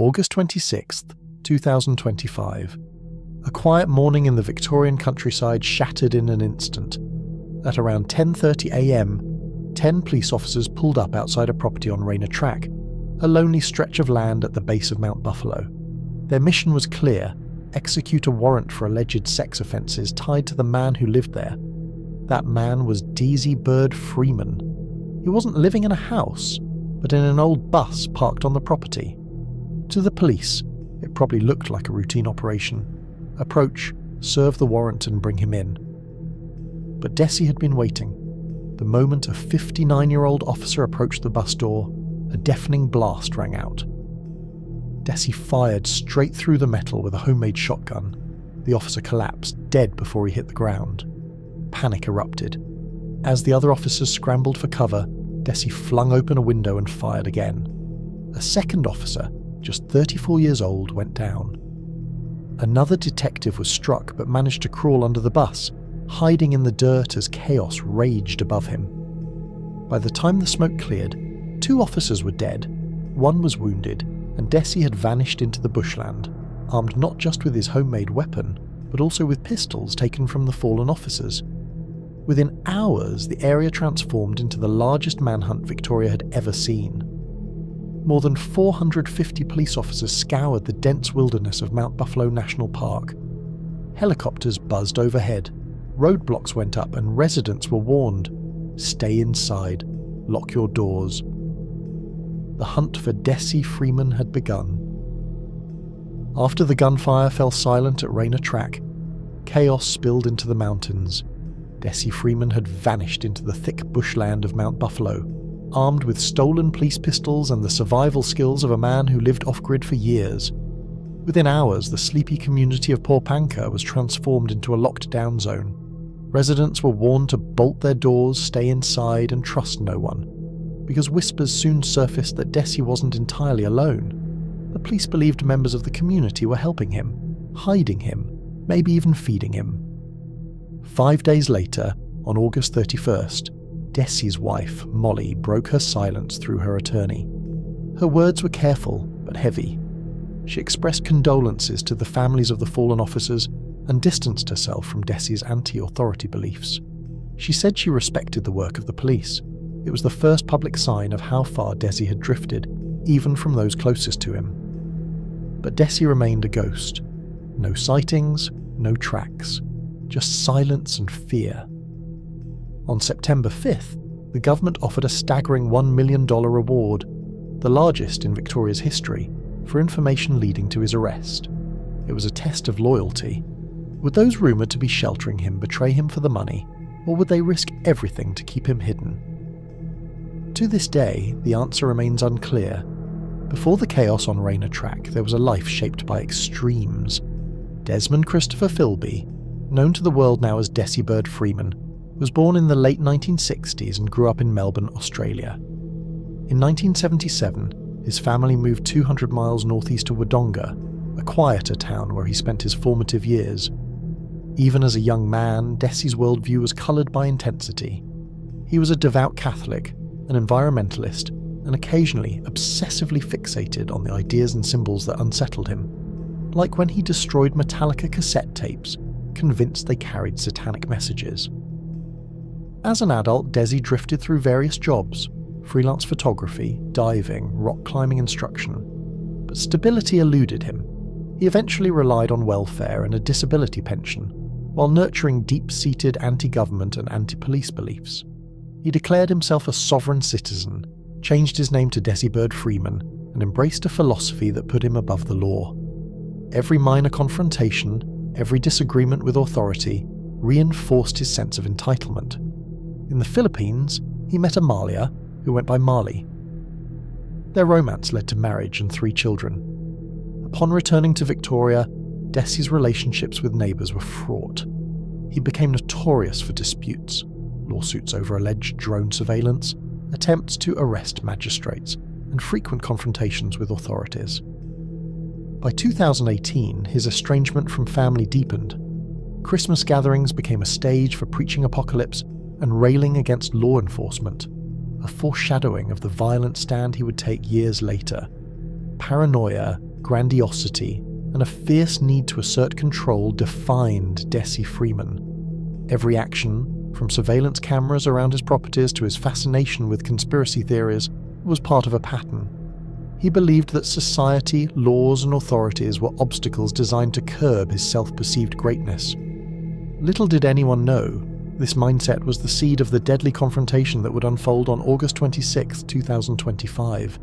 August 26th, 2025. A quiet morning in the Victorian countryside shattered in an instant. At around 10:30 a.m, 10 police officers pulled up outside a property on Rayner Track, a lonely stretch of land at the base of Mount Buffalo. Their mission was clear: execute a warrant for alleged sex offences tied to the man who lived there. That man was Desi Bird Freeman. He wasn't living in a house, but in an old bus parked on the property. To the police, it probably looked like a routine operation. Approach, serve the warrant and bring him in. But Desi had been waiting. The moment a 59-year-old officer approached the bus door, a deafening blast rang out. Desi fired straight through the metal with a homemade shotgun. The officer collapsed, dead before he hit the ground. Panic erupted. As the other officers scrambled for cover, Desi flung open a window and fired again. A second officer, just 34 years old, went down. Another detective was struck but managed to crawl under the bus, hiding in the dirt as chaos raged above him. By the time the smoke cleared, 2 officers were dead, 1 was wounded, and Desi had vanished into the bushland, armed not just with his homemade weapon, but also with pistols taken from the fallen officers. Within hours, the area transformed into the largest manhunt Victoria had ever seen. More than 450 police officers scoured the dense wilderness of Mount Buffalo National Park. Helicopters buzzed overhead, roadblocks went up, and residents were warned: stay inside, lock your doors. The hunt for Desi Freeman had begun. After the gunfire fell silent at Rayner Track, chaos spilled into the mountains. Desi Freeman had vanished into the thick bushland of Mount Buffalo, armed with stolen police pistols and the survival skills of a man who lived off-grid for years. Within hours, the sleepy community of Pawnpanka was transformed into a locked-down zone. Residents were warned to bolt their doors, stay inside, and trust no one, because whispers soon surfaced that Desi wasn't entirely alone. The police believed members of the community were helping him, hiding him, maybe even feeding him. 5 days later, on August 31st, Desi's wife, Molly, broke her silence through her attorney. Her words were careful, but heavy. She expressed condolences to the families of the fallen officers and distanced herself from Desi's anti-authority beliefs. She said she respected the work of the police. It was the first public sign of how far Desi had drifted, even from those closest to him. But Desi remained a ghost. No sightings, no tracks, just silence and fear. On September 5th, the government offered a staggering $1 million reward, the largest in Victoria's history, for information leading to his arrest. It was a test of loyalty. Would those rumoured to be sheltering him betray him for the money, or would they risk everything to keep him hidden? To this day, the answer remains unclear. Before the chaos on Rayner Track, there was a life shaped by extremes. Desmond Christopher Philby, known to the world now as Desi Bird Freeman, was born in the late 1960s and grew up in Melbourne, Australia. In 1977, his family moved 200 miles northeast of Wodonga, a quieter town where he spent his formative years. Even as a young man, Desi's worldview was coloured by intensity. He was a devout Catholic, an environmentalist, and occasionally obsessively fixated on the ideas and symbols that unsettled him, like when he destroyed Metallica cassette tapes, convinced they carried satanic messages. As an adult, Desi drifted through various jobs: freelance photography, diving, rock climbing instruction. But stability eluded him. He eventually relied on welfare and a disability pension, while nurturing deep-seated anti-government and anti-police beliefs. He declared himself a sovereign citizen, changed his name to Desi Bird Freeman, and embraced a philosophy that put him above the law. Every minor confrontation, every disagreement with authority, reinforced his sense of entitlement. In the Philippines, he met Amalia, who went by Marley. Their romance led to marriage and 3 children. Upon returning to Victoria, Desi's relationships with neighbours were fraught. He became notorious for disputes, lawsuits over alleged drone surveillance, attempts to arrest magistrates, and frequent confrontations with authorities. By 2018, his estrangement from family deepened. Christmas gatherings became a stage for preaching apocalypse and railing against law enforcement, a foreshadowing of the violent stand he would take years later. Paranoia grandiosity, and a fierce need to assert control defined Dessie Freeman. Every action, from surveillance cameras around his properties to his fascination with conspiracy theories, was part of a pattern. He believed that society, laws, and authorities were obstacles designed to curb his self-perceived greatness. Little did anyone know, this mindset was the seed of the deadly confrontation that would unfold on August 26, 2025.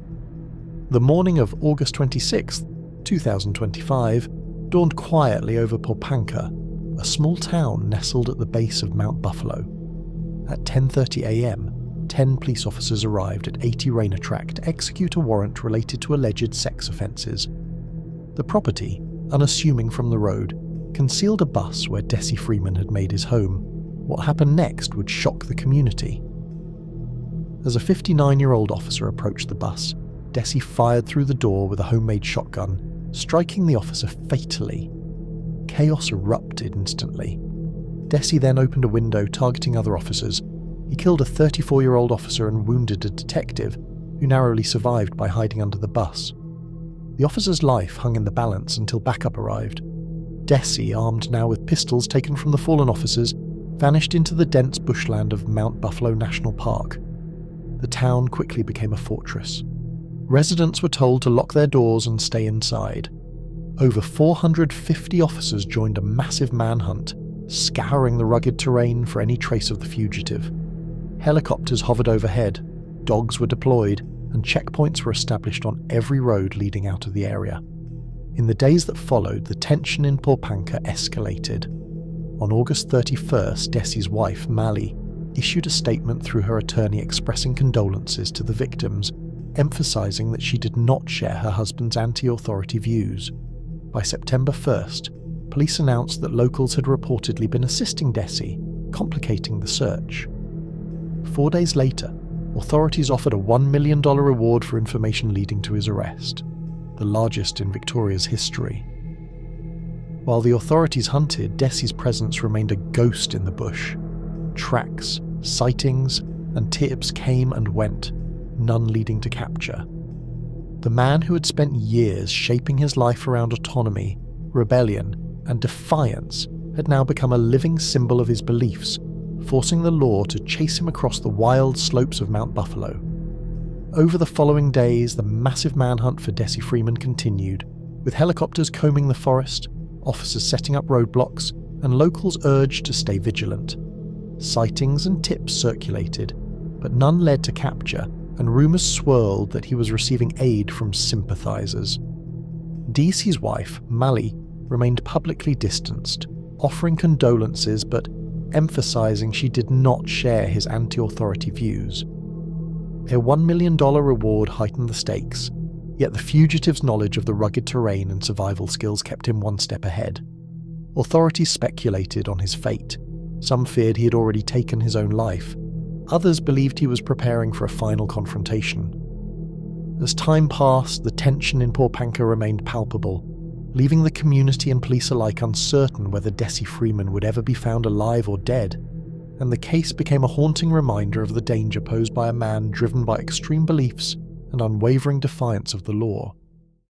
The morning of August 26, 2025, dawned quietly over Pohanka, a small town nestled at the base of Mount Buffalo. At 10:30 a.m., 10 police officers arrived at 80 Rainer Track to execute a warrant related to alleged sex offences. The property, unassuming from the road, concealed a bus where Dessie Freeman had made his home. What happened next would shock the community. As a 59-year-old officer approached the bus, Dessie fired through the door with a homemade shotgun, striking the officer fatally. Chaos erupted instantly. Dessie then opened a window targeting other officers. He killed a 34-year-old officer and wounded a detective, who narrowly survived by hiding under the bus. The officer's life hung in the balance until backup arrived. Dessie, armed now with pistols taken from the fallen officers, vanished into the dense bushland of Mount Buffalo National Park. The town quickly became a fortress. Residents were told to lock their doors and stay inside. Over 450 officers joined a massive manhunt, scouring the rugged terrain for any trace of the fugitive. Helicopters hovered overhead, dogs were deployed, and checkpoints were established on every road leading out of the area. In the days that followed, the tension in Pohanka escalated. On August 31st, Dessie's wife, Mally, issued a statement through her attorney expressing condolences to the victims, emphasizing that she did not share her husband's anti-authority views. By September 1st, police announced that locals had reportedly been assisting Dessie, complicating the search. 4 days later, authorities offered a $1 million reward for information leading to his arrest, the largest in Victoria's history. While the authorities hunted, Dessie's presence remained a ghost in the bush. Tracks, sightings, and tips came and went, none leading to capture. The man who had spent years shaping his life around autonomy, rebellion, and defiance had now become a living symbol of his beliefs, forcing the law to chase him across the wild slopes of Mount Buffalo. Over the following days, the massive manhunt for Dessie Freeman continued, with helicopters combing the forest, officers setting up roadblocks, and locals urged to stay vigilant. Sightings and tips circulated, but none led to capture, and rumours swirled that he was receiving aid from sympathisers. Dessie's wife, Mally, remained publicly distanced, offering condolences but emphasising she did not share his anti-authority views. Their $1 million reward heightened the stakes, yet the fugitive's knowledge of the rugged terrain and survival skills kept him one step ahead. Authorities speculated on his fate. Some feared he had already taken his own life. Others believed he was preparing for a final confrontation. As time passed, the tension in Pohanka remained palpable, leaving the community and police alike uncertain whether Dessie Freeman would ever be found alive or dead, and the case became a haunting reminder of the danger posed by a man driven by extreme beliefs and unwavering defiance of the law.